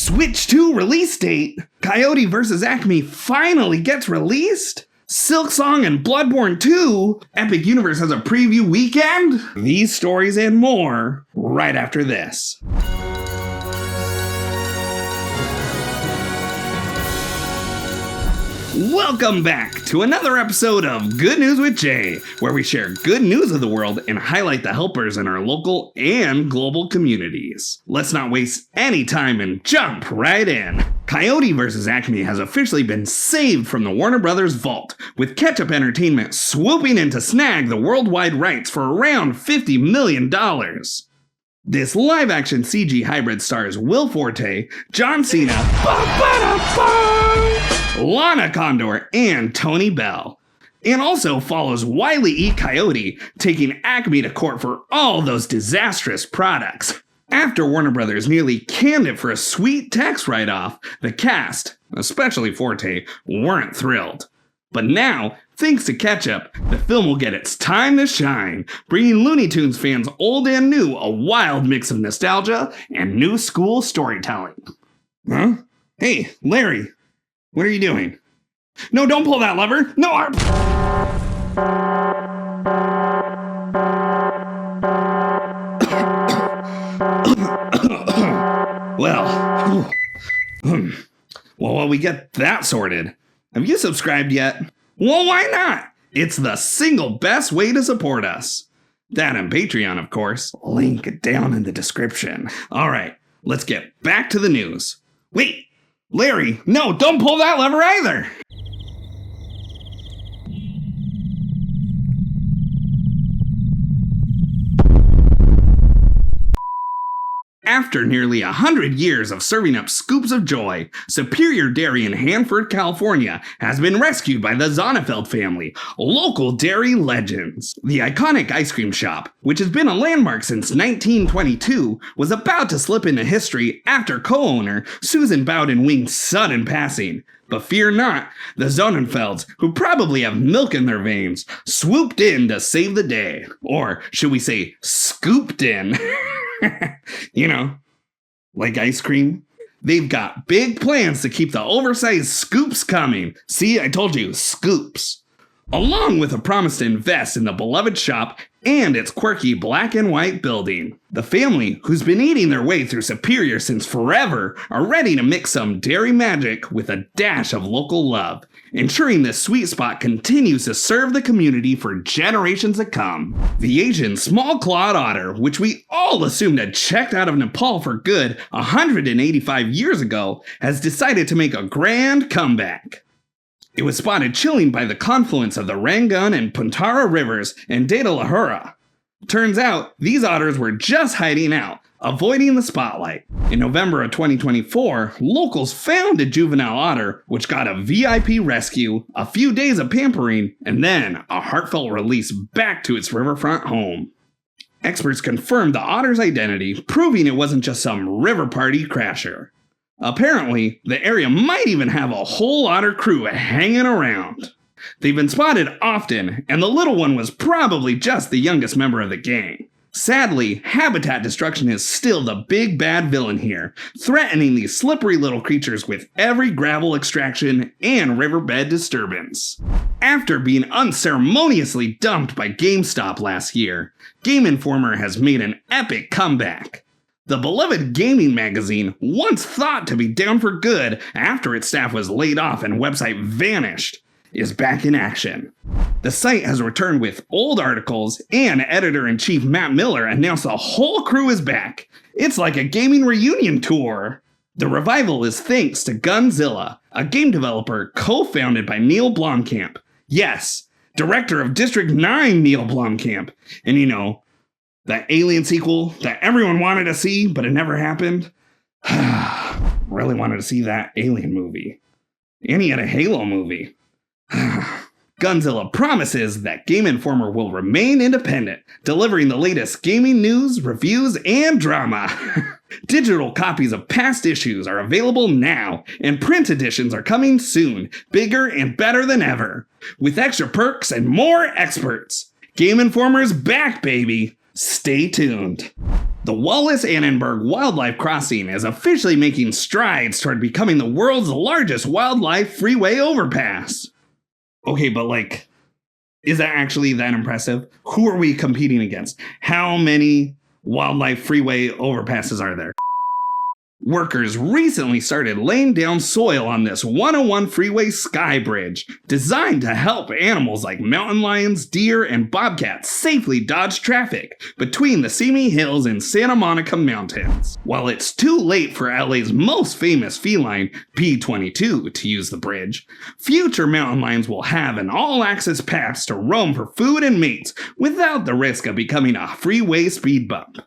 Switch 2 release date? Coyote vs. ACME finally gets released? Silksong and Bloodborne 2? Epic Universe has a preview weekend? These stories and more right after this. Welcome back to another episode of Good News with Jay, where we share good news of the world and highlight the helpers in our local and global communities. Let's not waste any time and jump right in. Coyote vs. ACME has officially been saved from the Warner Brothers vault, with Ketchup Entertainment swooping in to snag the worldwide rights for around $50 million. This live-action CG hybrid stars Will Forte, John Cena, Lana Condor, and Tony Bell. And also follows Wile E. Coyote taking ACME to court for all those disastrous products. After Warner Brothers nearly canned it for a sweet tax write-off, the cast, especially Forte, weren't thrilled. But now, thanks to Ketchup, the film will get its time to shine, bringing Looney Tunes fans old and new a wild mix of nostalgia and new school storytelling. Huh? Hey, Larry, what are you doing? No, don't pull that lever! No! Well, while we get that sorted, have you subscribed yet? Well, why not? It's the single best way to support us. That and Patreon, of course. Link down in the description. All right, let's get back to the news. Wait, Larry, no, don't pull that lever either. After nearly 100 years of serving up scoops of joy, Superior Dairy in Hanford, California has been rescued by the Steinfeld family, local dairy legends. The iconic ice cream shop, which has been a landmark since 1922, was about to slip into history after co-owner Susan Bowden-Wing's sudden passing. But fear not, the Steinfelds, who probably have milk in their veins, swooped in to save the day. Or should we say, scooped in? You know, like ice cream. They've got big plans to keep the oversized scoops coming. See, I told you, scoops. Along with a promise to invest in the beloved shop and its quirky black and white building. The family, who's been eating their way through Superior since forever, are ready to mix some dairy magic with a dash of local love, ensuring this sweet spot continues to serve the community for generations to come. The Asian small-clawed otter, which we all assumed had checked out of Nepal for good 185 years ago, has decided to make a grand comeback. It was spotted chilling by the confluence of the Rangoon and Puntara rivers in Data Lahore. Turns out, these otters were just hiding out, avoiding the spotlight. In November of 2024, locals found a juvenile otter, which got a VIP rescue, a few days of pampering, and then a heartfelt release back to its riverfront home. Experts confirmed the otter's identity, proving it wasn't just some river party crasher. Apparently, the area might even have a whole otter crew hanging around. They've been spotted often, and the little one was probably just the youngest member of the gang. Sadly, habitat destruction is still the big bad villain here, threatening these slippery little creatures with every gravel extraction and riverbed disturbance. After being unceremoniously dumped by GameStop last year, Game Informer has made an epic comeback. The beloved gaming magazine, once thought to be down for good after its staff was laid off and website vanished, is back in action. The site has returned with old articles, and editor-in-chief Matt Miller announced the whole crew is back. It's like a gaming reunion tour. The revival is thanks to Gunzilla, a game developer co-founded by Neil Blomkamp. Yes, director of District 9 Neil Blomkamp. And you know, that Alien sequel that everyone wanted to see, but it never happened. Really wanted to see that Alien movie. And he had a Halo movie. Gunzilla promises that Game Informer will remain independent, delivering the latest gaming news, reviews, and drama. Digital copies of past issues are available now, and print editions are coming soon, bigger and better than ever. With extra perks and more experts. Game Informer's back, baby. Stay tuned. The Wallace-Annenberg Wildlife Crossing is officially making strides toward becoming the world's largest wildlife freeway overpass. Okay, but like, is that actually that impressive? Who are we competing against? How many wildlife freeway overpasses are there? Workers recently started laying down soil on this 101 freeway sky bridge, designed to help animals like mountain lions, deer, and bobcats safely dodge traffic between the ACME Hills and Santa Monica Mountains. While it's too late for LA's most famous feline, P22, to use the bridge, future mountain lions will have an all-access pass to roam for food and mates without the risk of becoming a freeway speed bump.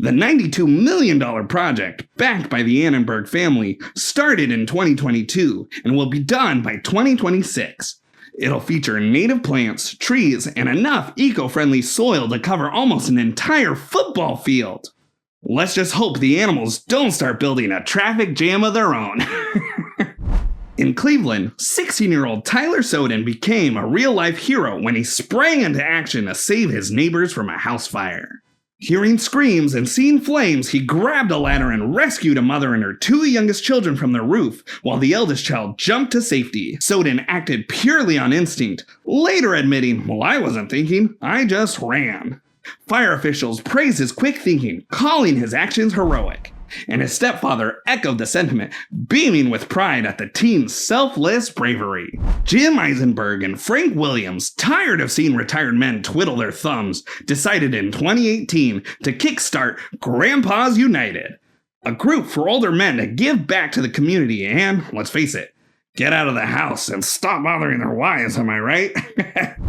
The $92 million project, backed by the Annenberg family, started in 2022 and will be done by 2026. It'll feature native plants, trees, and enough eco-friendly soil to cover almost an entire football field. Let's just hope the animals don't start building a traffic jam of their own. In Cleveland, 16-year-old Tyler Soden became a real-life hero when he sprang into action to save his neighbors from a house fire. Hearing screams and seeing flames, he grabbed a ladder and rescued a mother and her two youngest children from the roof, while the eldest child jumped to safety. Soden acted purely on instinct, later admitting, "Well, I wasn't thinking, I just ran." Fire officials praised his quick thinking, calling his actions heroic. And his stepfather echoed the sentiment, beaming with pride at the teen's selfless bravery. Jim Eisenberg and Frank Williams, tired of seeing retired men twiddle their thumbs, decided in 2018 to kickstart Grandpas United, a group for older men to give back to the community and, let's face it, get out of the house and stop bothering their wives, am I right?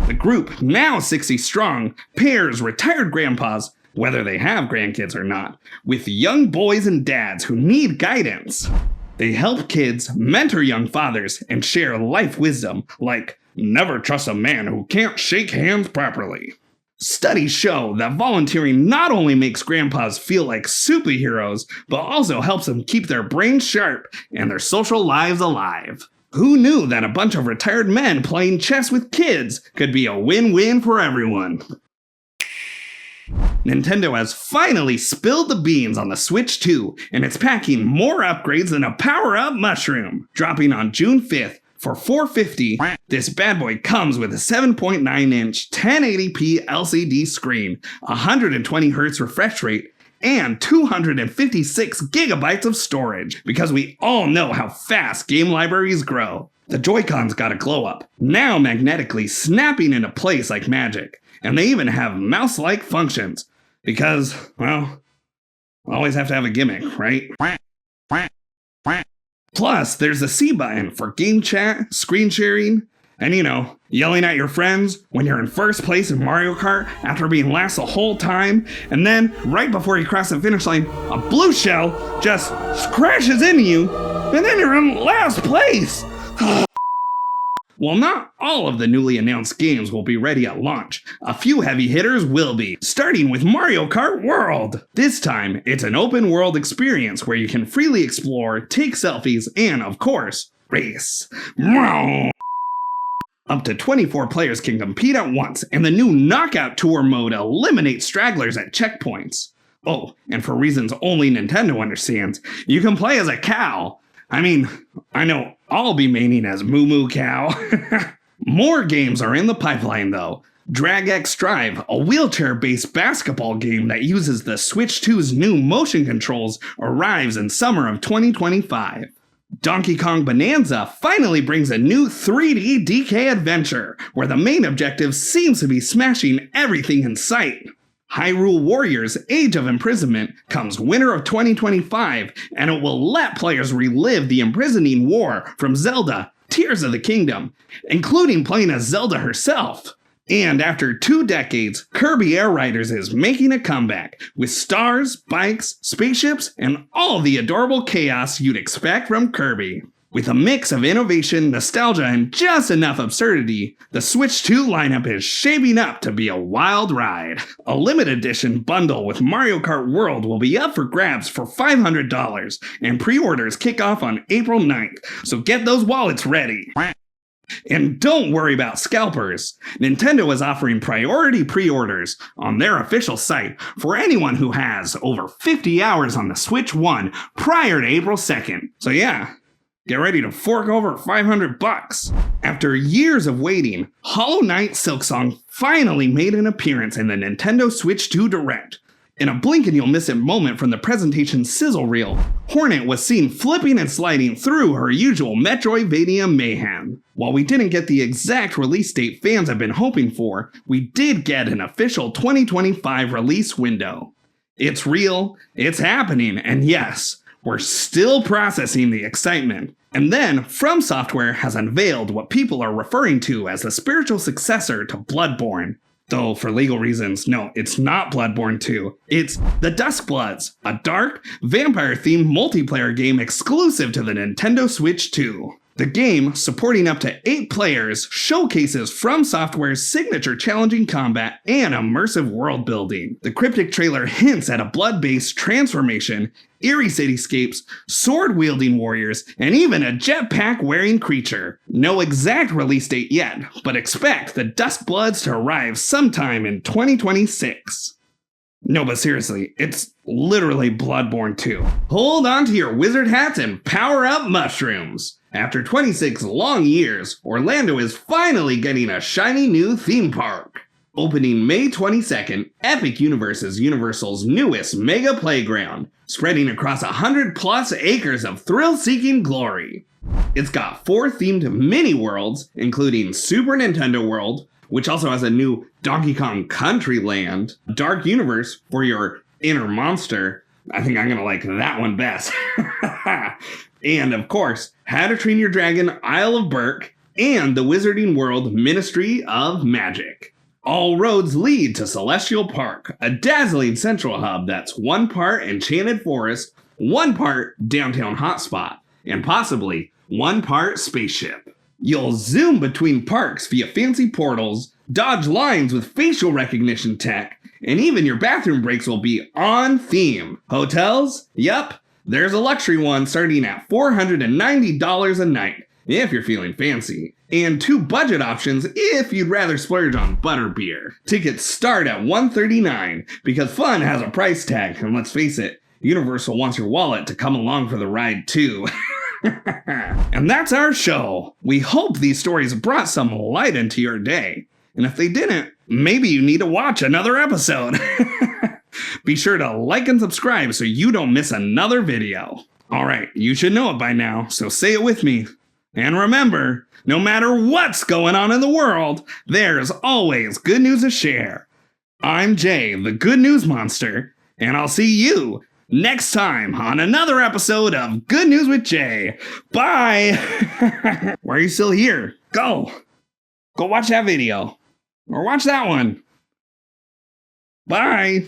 The group, now 60 strong, pairs retired grandpas, whether they have grandkids or not, with young boys and dads who need guidance. They help kids, mentor young fathers, and share life wisdom like never trust a man who can't shake hands properly. Studies show that volunteering not only makes grandpas feel like superheroes, but also helps them keep their brains sharp and their social lives alive. Who knew that a bunch of retired men playing chess with kids could be a win-win for everyone? Nintendo has finally spilled the beans on the Switch 2, and it's packing more upgrades than a power-up mushroom. Dropping on June 5th for $450, this bad boy comes with a 7.9-inch 1080p LCD screen, 120Hz refresh rate, and 256 gigabytes of storage, because we all know how fast game libraries grow. The Joy-Cons got a glow-up, now magnetically snapping into place like magic. And they even have mouse-like functions. Because, well, always have to have a gimmick, right? Plus, there's the C button for game chat, screen sharing, and yelling at your friends when you're in first place in Mario Kart after being last the whole time, and then, right before you cross the finish line, a blue shell just crashes into you, and then you're in last place! While not all of the newly announced games will be ready at launch, a few heavy hitters will be, starting with Mario Kart World. This time, it's an open world experience where you can freely explore, take selfies, and, of course, race. Up to 24 players can compete at once, and the new Knockout Tour mode eliminates stragglers at checkpoints. Oh, and for reasons only Nintendo understands, you can play as a cow. I mean, I know I'll be maining as Moo Moo Cow. More games are in the pipeline though. Drag X Drive, a wheelchair-based basketball game that uses the Switch 2's new motion controls, arrives in summer of 2025. Donkey Kong Bonanza finally brings a new 3D DK adventure, where the main objective seems to be smashing everything in sight. Hyrule Warriors Age of Imprisonment comes winter of 2025, and it will let players relive the imprisoning war from Zelda Tears of the Kingdom, including playing as Zelda herself. And after 2 decades, Kirby Air Riders is making a comeback, with stars, bikes, spaceships, and all the adorable chaos you'd expect from Kirby. With a mix of innovation, nostalgia, and just enough absurdity, the Switch 2 lineup is shaping up to be a wild ride. A limited edition bundle with Mario Kart World will be up for grabs for $500, and pre-orders kick off on April 9th, so get those wallets ready. And don't worry about scalpers. Nintendo is offering priority pre-orders on their official site for anyone who has over 50 hours on the Switch 1 prior to April 2nd. So yeah, get ready to fork over $500. After years of waiting, Hollow Knight Silksong finally made an appearance in the Nintendo Switch 2 Direct. In a blink and you'll miss it moment from the presentation sizzle reel, Hornet was seen flipping and sliding through her usual Metroidvania mayhem. While we didn't get the exact release date fans have been hoping for, we did get an official 2025 release window. It's real, it's happening, and yes, we're still processing the excitement. And then, FromSoftware has unveiled what people are referring to as the spiritual successor to Bloodborne. Though, for legal reasons, no, it's not Bloodborne 2. It's the Dusk Bloods, a dark, vampire-themed multiplayer game exclusive to the Nintendo Switch 2. The game, supporting up to 8 players, showcases FromSoftware's signature challenging combat and immersive world building. The cryptic trailer hints at a blood-based transformation, eerie cityscapes, sword-wielding warriors, and even a jetpack-wearing creature. No exact release date yet, but expect the Dusk Bloods to arrive sometime in 2026. No, but seriously, it's literally Bloodborne 2. Hold on to your wizard hats and power up mushrooms! After 26 long years, Orlando is finally getting a shiny new theme park. Opening May 22nd, Epic Universe is Universal's newest mega playground, spreading across 100+ acres of thrill-seeking glory. It's got 4 themed mini-worlds, including Super Nintendo World, which also has a new Donkey Kong Country Land, Dark Universe for your inner monster. I think I'm gonna like that one best. And of course, How to Train Your Dragon Isle of Berk, and the Wizarding World Ministry of Magic. All roads lead to Celestial Park, a dazzling central hub that's 1 part Enchanted Forest, 1 part downtown hotspot, and possibly 1 part spaceship. You'll zoom between parks via fancy portals, dodge lines with facial recognition tech, and even your bathroom breaks will be on theme. Hotels? Yup, there's a luxury one starting at $490 a night, if you're feeling fancy, and 2 budget options if you'd rather splurge on butterbeer. Tickets start at $139 because fun has a price tag, and let's face it, Universal wants your wallet to come along for the ride too. And that's our show. We hope these stories brought some light into your day. And if they didn't, maybe you need to watch another episode. Be sure to like and subscribe so you don't miss another video. Alright, you should know it by now, so say it with me. And remember, no matter what's going on in the world, there's always good news to share. I'm Jay, the Good News Monster, and I'll see you next time on another episode of Good News with Jay. Bye! Why are you still here? Go! Go watch that video. Or watch that one. Bye!